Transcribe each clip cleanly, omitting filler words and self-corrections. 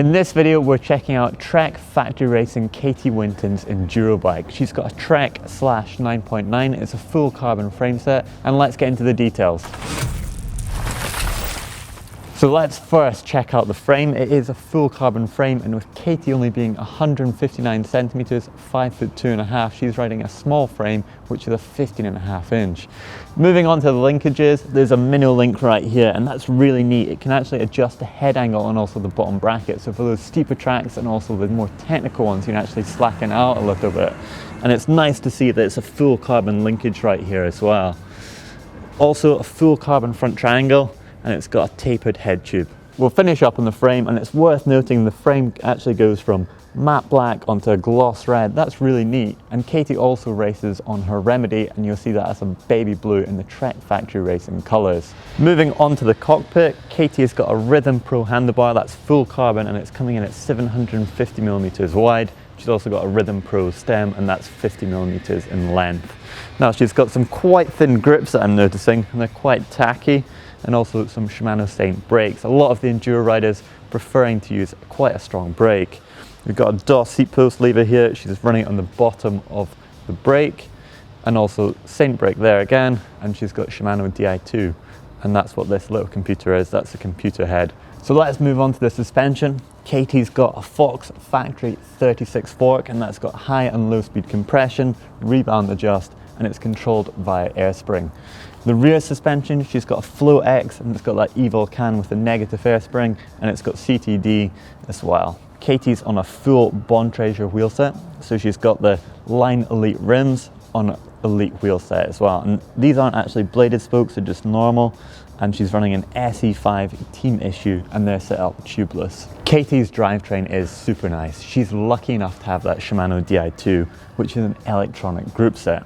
In this video we're checking out Trek Factory Racing Katy Winton's enduro bike. She's got a Trek slash 9.9, it's a full carbon frame set, and let's get into the details. So let's first check out the frame. It is a full carbon frame, and with Katy only being 159 centimeters, 5'2.5", she's riding a small frame, which is a 15.5 inch. Moving on to the linkages, there's a mini link right here, and that's really neat. It can actually adjust the head angle and also the bottom bracket. So for those steeper tracks and also the more technical ones, you can actually slacken out a little bit. And it's nice to see that it's a full carbon linkage right here as well. Also a full carbon front triangle, and it's got a tapered head tube. We'll finish up on the frame, and it's worth noting the frame actually goes from matte black onto a gloss red. That's really neat. And Katy also races on her Remedy, and you'll see that as a baby blue in the Trek Factory Racing colours. Moving on to the cockpit, Katy has got a Rhythm Pro handlebar that's full carbon, and it's coming in at 750mm wide. She's also got a Rhythm Pro stem, and that's 50mm in length. Now she's got some quite thin grips that I'm noticing, and they're quite tacky, and also some Shimano Saint brakes. A lot of the enduro riders preferring to use quite a strong brake. We've got a DOS seat post lever here. She's running it on the bottom of the brake, and also Saint brake there again, and she's got Shimano Di2, and that's what this little computer is. That's the computer head. So let's move on to the suspension. Katy's got a Fox Factory 36 fork, and that's got high and low speed compression, rebound adjust, and it's controlled via air spring. The rear suspension, she's got a Flow X, and it's got that Evil can with a negative air spring, and it's got CTD as well. Katy's on a full Bond Treasure wheel set, so she's got the Line Elite rims on Elite wheel set as well. And these aren't actually bladed spokes, they're just normal. And she's running an SE5 team issue, and they're set up tubeless. Katy's drivetrain is super nice. She's lucky enough to have that Shimano Di2, which is an electronic group set.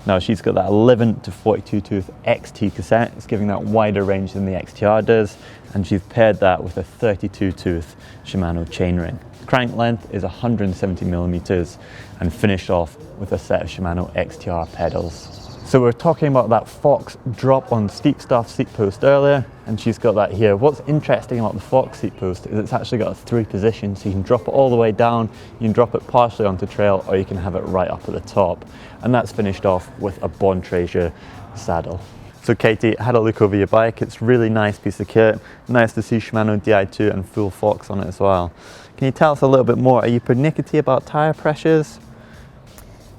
Now she's got that 11 to 42 tooth XT cassette. It's giving that wider range than the XTR does, and she's paired that with a 32 tooth Shimano chainring. Crank length is 170mm and finished off with a set of Shimano XTR pedals. So we're talking about that Fox drop on steep stuff seat post earlier, and she's got that here. What's interesting about the Fox seat post is it's actually got 3 positions, so you can drop it all the way down, you can drop it partially onto trail, or you can have it right up at the top. And that's finished off with a Bond Treasure saddle. So Katy, had a look over your bike. It's a really nice piece of kit. Nice to see Shimano Di2 and full Fox on it as well. Can you tell us a little bit more? Are you pernickety about tyre pressures?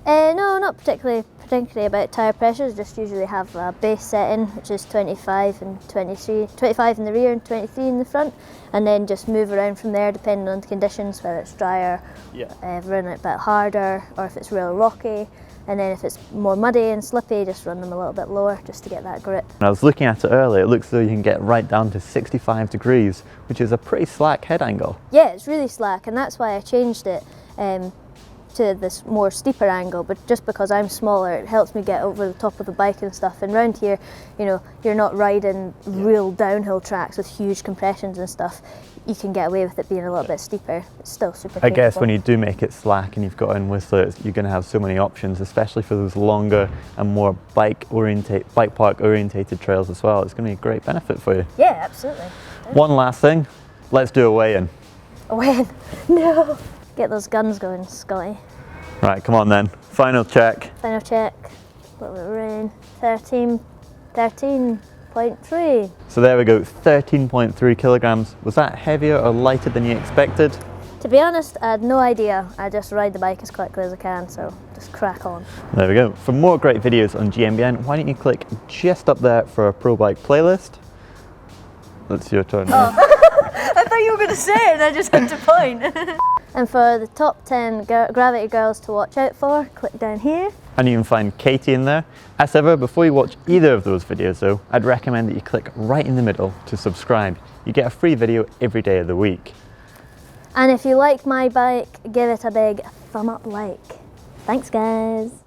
No, not particularly about tyre pressures. Just usually have a base setting, which is 25 and 23, 25 in the rear and 23 in the front, and then just move around from there depending on the conditions, whether it's drier, run it a bit harder, or if it's real rocky. And then if it's more muddy and slippy, just run them a little bit lower just to get that grip. I was looking at it earlier, it looks as though you can get right down to 65 degrees, which is a pretty slack head angle. Yeah, it's really slack, and that's why I changed it to this more steeper angle, but just because I'm smaller, it helps me get over the top of the bike and stuff. And round here, you know, you're not riding real downhill tracks with huge compressions and stuff. You can get away with it being a little bit steeper. It's still super capable. I guess when you do make it slack and you've got in Whistler, you're going to have so many options, especially for those longer and more bike park orientated trails as well. It's going to be a great benefit for you. Yeah, absolutely. One last thing, let's do a weigh-in. A weigh-in? No. Get those guns going, Scotty. Right, come on then. Final check. Final check. What will it rain? 13.3. So there we go, 13.3 kilograms. Was that heavier or lighter than you expected? To be honest, I had no idea. I just ride the bike as quickly as I can, so just crack on. There we go. For more great videos on GMBN, why don't you click just up there for our Pro Bike playlist. That's your turn now. Oh. I thought you were going to say it and I just had to point. And for the top 10 gravity girls to watch out for, click down here. And you can find Katy in there. As ever, before you watch either of those videos though, I'd recommend that you click right in the middle to subscribe. You get a free video every day of the week. And if you like my bike, give it a big thumb up like. Thanks guys.